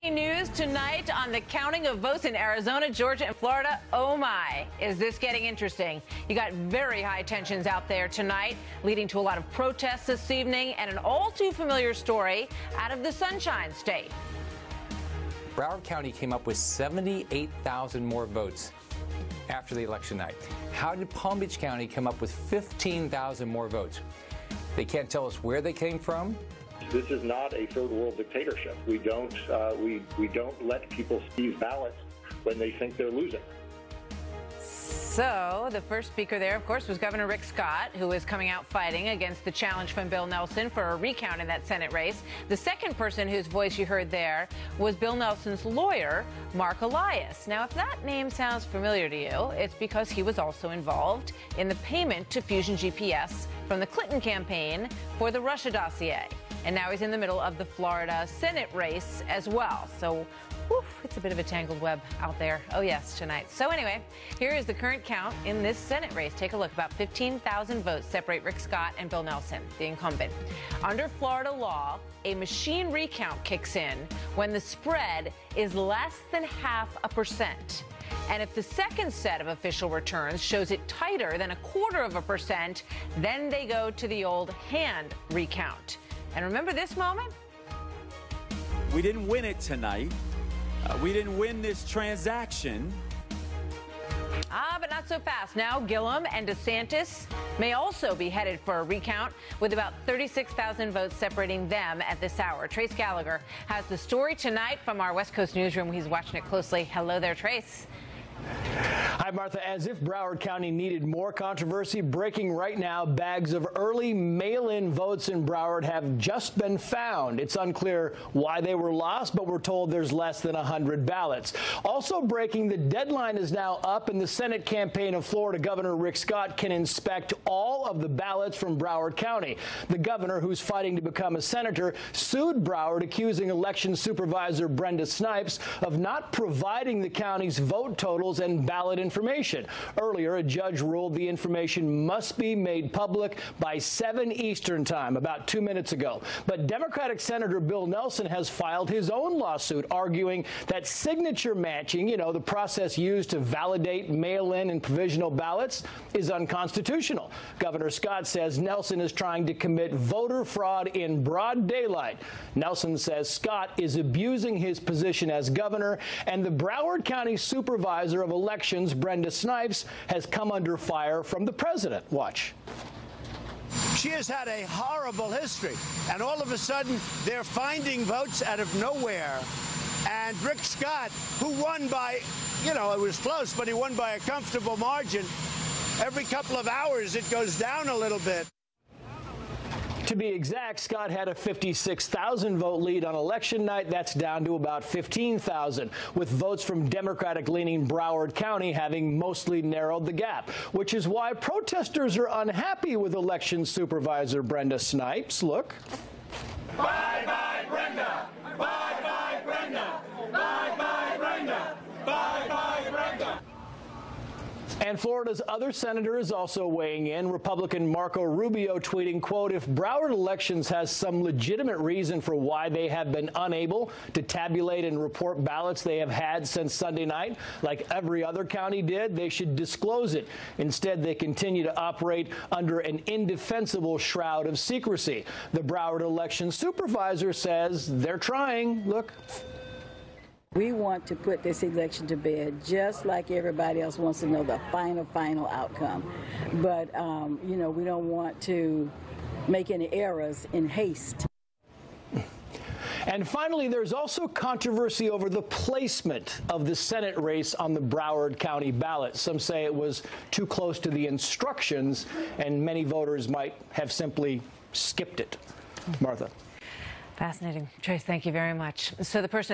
News tonight on the counting of votes in Arizona, Georgia, and Florida. Oh my, is this getting interesting? You got very high tensions out there tonight, leading to a lot of protests this evening and an all too familiar story out of the Sunshine State. Broward County came up with 78,000 more votes after the election night. How did Palm Beach County come up with 15,000 more votes? They can't tell us where they came from. This is not a third world dictatorship. We don't let people seize ballots when they think they're losing. So the first speaker there, of course, was Governor Rick Scott, who is coming out fighting against the challenge from Bill Nelson for a recount in that Senate race. The second person whose voice you heard there was Bill Nelson's lawyer, Mark Elias. Now, if that name sounds familiar to you, it's because he was also involved in the payment to Fusion GPS from the Clinton campaign for the Russia dossier. And now he's in the middle of the Florida Senate race as well. So, it's a bit of a tangled web out there. Oh, yes, tonight. So anyway, here is the current count in this Senate race. Take a look. About 15,000 votes separate Rick Scott and Bill Nelson, the incumbent. Under Florida law, a machine recount kicks in when the spread is less than 0.5%. And if the second set of official returns shows it tighter than 0.25%, then they go to the old hand recount. And remember this moment? We didn't win it tonight. We didn't win this transaction. But not so fast. Now Gillum and DeSantis may also be headed for a recount, with about 36,000 votes separating them at this hour. Trace Gallagher has the story tonight from our West Coast newsroom. He's watching it closely. Hello there, Trace. Hi, Martha. As if Broward County needed more controversy, breaking right now, bags of early mail-in votes in Broward have just been found. It's unclear why they were lost, but we're told there's less than 100 ballots. Also breaking, the deadline is now up, and the Senate campaign of Florida Governor Rick Scott can inspect all of the ballots from Broward County. The governor, who's fighting to become a senator, sued Broward, accusing election supervisor Brenda Snipes of not providing the county's vote totals and ballot information. Earlier, a judge ruled the information must be made public by 7 Eastern time, about 2 minutes ago. But Democratic Senator Bill Nelson has filed his own lawsuit, arguing that signature matching, the process used to validate mail-in and provisional ballots, is unconstitutional. Governor Scott says Nelson is trying to commit voter fraud in broad daylight. Nelson says Scott is abusing his position as governor, and the Broward County supervisor of elections, Brenda Snipes, has come under fire from the president. Watch. She has had a horrible history, and all of a sudden they're finding votes out of nowhere. And Rick Scott, who won by, it was close, but he won by a comfortable margin. Every couple of hours it goes down a little bit. To be exact, Scott had a 56,000 vote lead on election night. That's down to about 15,000, with votes from Democratic-leaning Broward County having mostly narrowed the gap, which is why protesters are unhappy with election supervisor Brenda Snipes. Look. Bye-bye, Brenda! Bye-bye, Brenda! Bye-bye, Brenda! Bye-bye, Brenda! And Florida's other senator is also weighing in. Republican Marco Rubio tweeting, quote, if Broward Elections has some legitimate reason for why they have been unable to tabulate and report ballots they have had since Sunday night, like every other county did, they should disclose it. Instead, they continue to operate under an indefensible shroud of secrecy. The Broward election supervisor says they're trying. Look. We want to put this election to bed just like everybody else wants to know the final outcome. But, we don't want to make any errors in haste. And finally, there's also controversy over the placement of the Senate race on the Broward County ballot. Some say it was too close to the instructions, and many voters might have simply skipped it. Martha. Fascinating. Trace, thank you very much. So the person